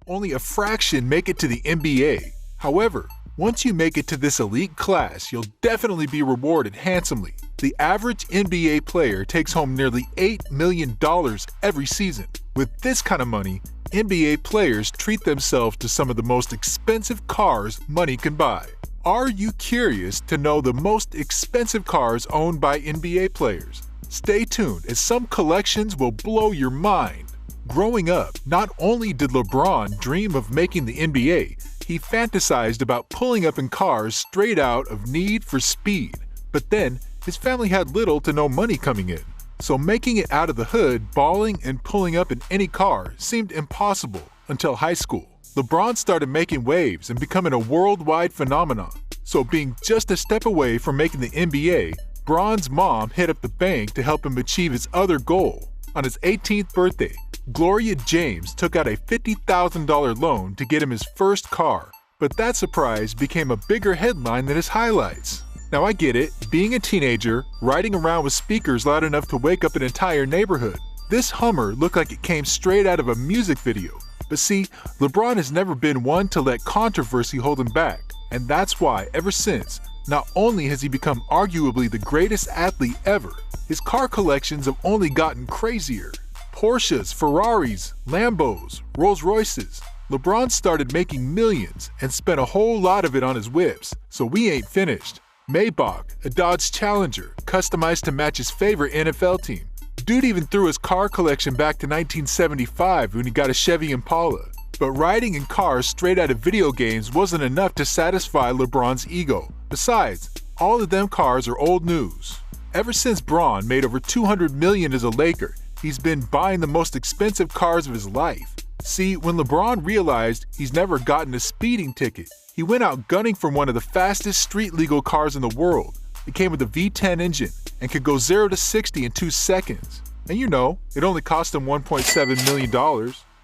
Only a fraction make it to the NBA. However, once you make it to this elite class, you'll definitely be rewarded handsomely. The average NBA player takes home nearly $8 million every season. With this kind of money, NBA players treat themselves to some of the most expensive cars money can buy. Are you curious to know the most expensive cars owned by NBA players? Stay tuned, as some collections will blow your mind. Growing up, not only did LeBron dream of making the NBA, he fantasized about pulling up in cars straight out of Need for Speed. But then, his family had little to no money coming in, so making it out of the hood, balling and pulling up in any car seemed impossible until high school. LeBron started making waves and becoming a worldwide phenomenon. So being just a step away from making the NBA, Bron's mom hit up the bank to help him achieve his other goal. On his 18th birthday, Gloria James took out a $50,000 loan to get him his first car, but that surprise became a bigger headline than his highlights. Now I get it, being a teenager, riding around with speakers loud enough to wake up an entire neighborhood. This Hummer looked like it came straight out of a music video. But see, LeBron has never been one to let controversy hold him back, and that's why, ever since, not only has he become arguably the greatest athlete ever, his car collections have only gotten crazier. Porsches, Ferraris, Lambos, Rolls Royces. LeBron started making millions and spent a whole lot of it on his whips, so we ain't finished. Maybach, a Dodge Challenger, customized to match his favorite NFL team. Dude even threw his car collection back to 1975 when he got a Chevy Impala. But riding in cars straight out of video games wasn't enough to satisfy LeBron's ego. Besides, all of them cars are old news. Ever since Bron made over $200 million as a Laker, he's been buying the most expensive cars of his life. See, when LeBron realized he's never gotten a speeding ticket, he went out gunning for one of the fastest street-legal cars in the world. It came with a V10 engine and could go 0 to 60 in 2 seconds. And you know, it only cost him $1.7 million.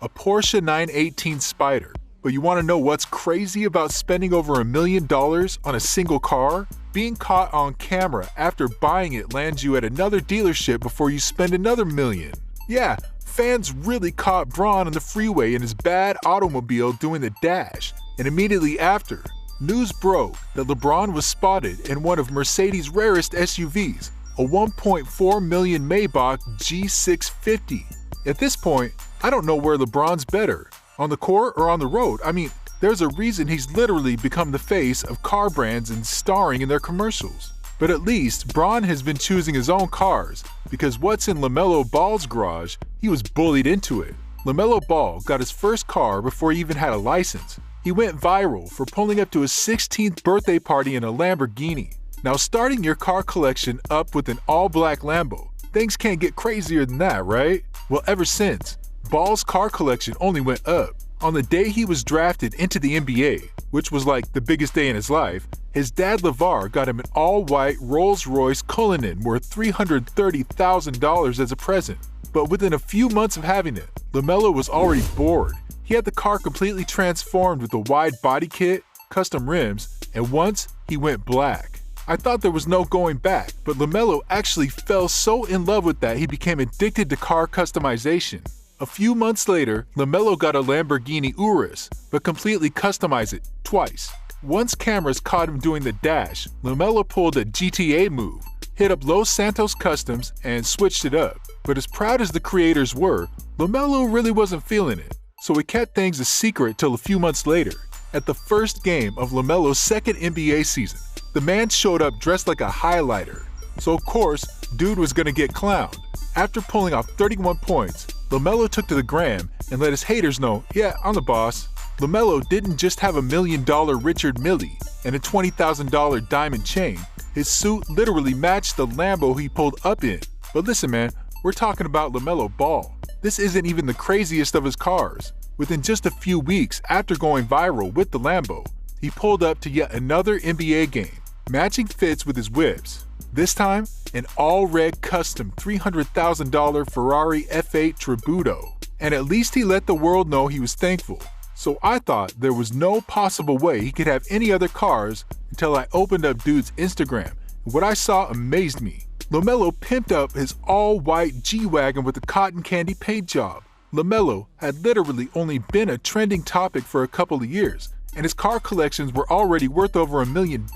A Porsche 918 Spider. But you want to know what's crazy about spending over $1 million on a single car? Being caught on camera after buying it lands you at another dealership before you spend another $1 million. Yeah, fans really caught Bron on the freeway in his bad automobile doing the dash. And immediately after, news broke that LeBron was spotted in one of Mercedes' rarest SUVs, a $1.4 million Maybach G650. At this point, I don't know where LeBron's better, on the court or on the road. I mean, there's a reason he's literally become the face of car brands and starring in their commercials. But at least, Bron has been choosing his own cars, because what's in LaMelo Ball's garage, he was bullied into it. LaMelo Ball got his first car before he even had a license. He went viral for pulling up to his 16th birthday party in a Lamborghini. Now, starting your car collection up with an all-black Lambo, things can't get crazier than that, right? Well, ever since, Ball's car collection only went up. On the day he was drafted into the NBA, which was like the biggest day in his life, his dad LeVar got him an all-white Rolls-Royce Cullinan worth $330,000 as a present. But within a few months of having it, LaMelo was already bored. He had the car completely transformed with a wide body kit, custom rims, and once he went black. I thought there was no going back, but LaMelo actually fell so in love with that he became addicted to car customization. A few months later, LaMelo got a Lamborghini Urus, but completely customized it twice. Once cameras caught him doing the dash, LaMelo pulled a GTA move, hit up Los Santos Customs, and switched it up. But as proud as the creators were, LaMelo really wasn't feeling it. So he kept things a secret till a few months later. At the first game of LaMelo's second NBA season, the man showed up dressed like a highlighter. So of course, dude was gonna get clowned. After pulling off 31 points, LaMelo took to the gram and let his haters know, yeah, I'm the boss. LaMelo didn't just have $1 million Richard Mille and a $20,000 diamond chain. His suit literally matched the Lambo he pulled up in. But listen man, we're talking about LaMelo Ball. This isn't even the craziest of his cars. Within just a few weeks after going viral with the Lambo, he pulled up to yet another NBA game, matching fits with his whips. This time, an all-red custom $300,000 Ferrari F8 Tributo. And at least he let the world know he was thankful. So I thought there was no possible way he could have any other cars until I opened up dude's Instagram. What I saw amazed me. LaMelo pimped up his all-white G-Wagon with a cotton candy paint job. LaMelo had literally only been a trending topic for a couple of years, and his car collections were already worth over $1 million.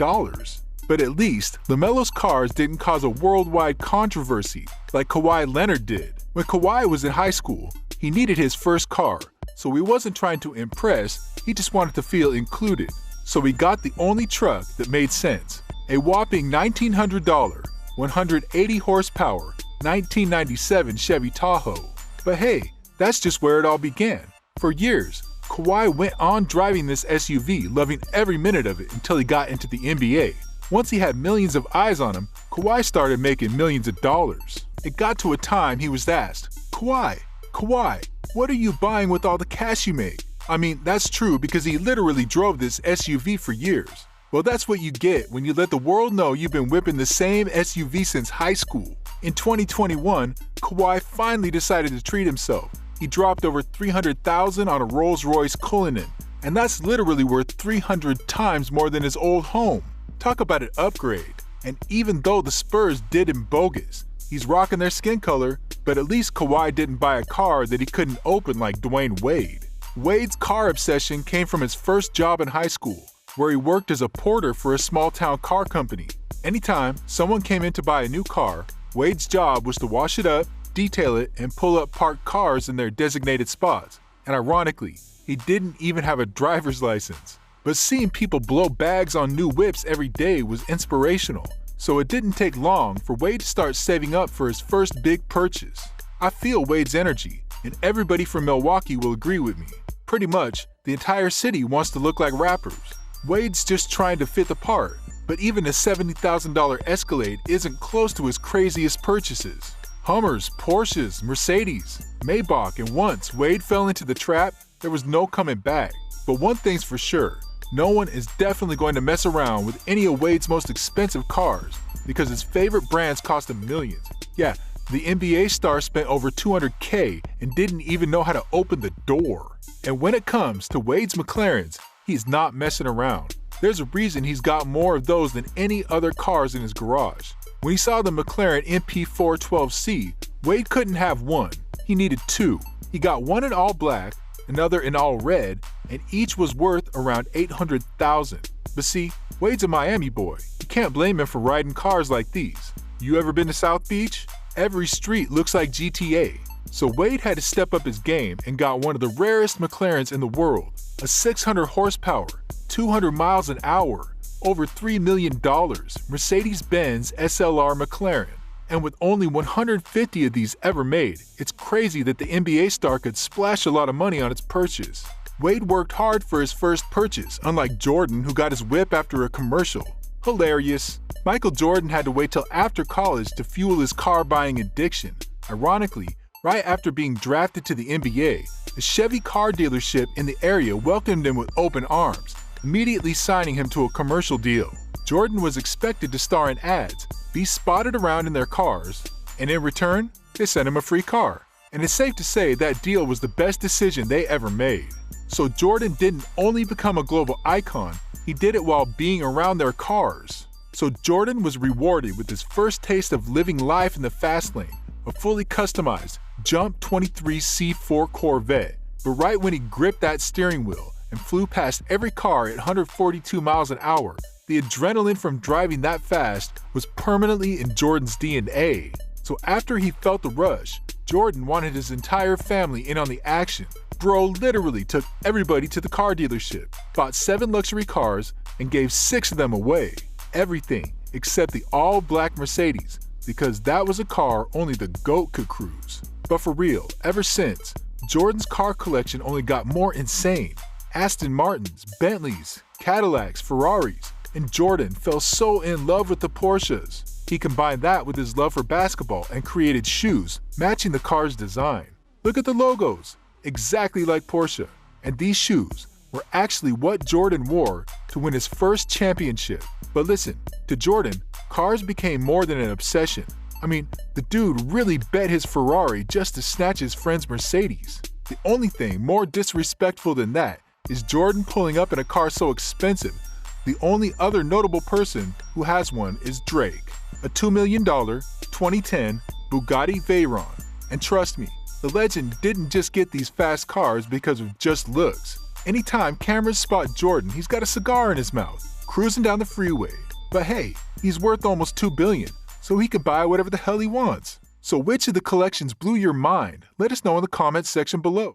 But at least, LaMelo's cars didn't cause a worldwide controversy like Kawhi Leonard did. When Kawhi was in high school, he needed his first car, so he wasn't trying to impress, he just wanted to feel included. So he got the only truck that made sense, a whopping $1,900, 180 horsepower, 1997 Chevy Tahoe. But hey, that's just where it all began. For years, Kawhi went on driving this SUV, loving every minute of it until he got into the NBA. Once he had millions of eyes on him, Kawhi started making millions of dollars. It got to a time he was asked, Kawhi, what are you buying with all the cash you make? I mean, that's true because he literally drove this SUV for years. Well, that's what you get when you let the world know you've been whipping the same SUV since high school. In 2021, Kawhi finally decided to treat himself. He dropped over $300,000 on a Rolls-Royce Cullinan, and that's literally worth 300 times more than his old home. Talk about an upgrade. And even though the Spurs did him bogus, he's rocking their skin color, but at least Kawhi didn't buy a car that he couldn't open like Dwayne Wade. Wade's car obsession came from his first job in high school, where he worked as a porter for a small-town car company. Anytime someone came in to buy a new car, Wade's job was to wash it up, detail it, and pull up parked cars in their designated spots. And ironically, he didn't even have a driver's license. But seeing people blow bags on new whips every day was inspirational, so it didn't take long for Wade to start saving up for his first big purchase. I feel Wade's energy, and everybody from Milwaukee will agree with me. Pretty much, the entire city wants to look like rappers. Wade's just trying to fit the part, but even a $70,000 Escalade isn't close to his craziest purchases. Hummers, Porsches, Mercedes, Maybach, and once Wade fell into the trap, there was no coming back. But one thing's for sure, no one is definitely going to mess around with any of Wade's most expensive cars because his favorite brands cost him millions. Yeah, the NBA star spent over $200K and didn't even know how to open the door. And when it comes to Wade's McLarens, he's not messing around. There's a reason he's got more of those than any other cars in his garage. When he saw the McLaren MP412C, Wade couldn't have one, he needed two. He got one in all black, another in all red, and each was worth around $800,000. But see, Wade's a Miami boy. You can't blame him for riding cars like these. You ever been to South Beach? Every street looks like GTA. So Wade had to step up his game and got one of the rarest McLarens in the world, a 600 horsepower, 200 miles an hour, over $3 million Mercedes-Benz SLR McLaren. And with only 150 of these ever made, it's crazy that the NBA star could splash a lot of money on its purchase. Wade worked hard for his first purchase, unlike Jordan, who got his whip after a commercial. Hilarious. Michael Jordan had to wait till after college to fuel his car buying addiction. Ironically, right after being drafted to the NBA, a Chevy car dealership in the area welcomed him with open arms, immediately signing him to a commercial deal. Jordan was expected to star in ads, be spotted around in their cars, and in return, they sent him a free car. And it's safe to say that deal was the best decision they ever made. So Jordan didn't only become a global icon, he did it while being around their cars. So Jordan was rewarded with his first taste of living life in the fast lane, a fully customized Jump 23 C4 Corvette. But right when he gripped that steering wheel and flew past every car at 142 miles an hour, the adrenaline from driving that fast was permanently in Jordan's DNA. So after he felt the rush, Jordan wanted his entire family in on the action. Bro literally took everybody to the car dealership, bought 7 luxury cars, and gave 6 of them away. Everything except the all-black Mercedes, because that was a car only the GOAT could cruise. But for real, ever since, Jordan's car collection only got more insane. Aston Martins, Bentleys, Cadillacs, Ferraris, and Jordan fell so in love with the Porsches. He combined that with his love for basketball and created shoes matching the car's design. Look at the logos, exactly like Porsche. And these shoes were actually what Jordan wore to win his first championship. But listen, to Jordan, cars became more than an obsession. I mean, the dude really bet his Ferrari just to snatch his friend's Mercedes. The only thing more disrespectful than that is Jordan pulling up in a car so expensive. The only other notable person who has one is Drake, a $2 million 2010 Bugatti Veyron. And trust me, The legend didn't just get these fast cars because of just looks. Anytime cameras spot Jordan, he's got a cigar in his mouth, cruising down the freeway. But hey, he's worth almost $2 billion, so he can buy whatever the hell he wants. So which of the collections blew your mind? Let us know in the comments section below.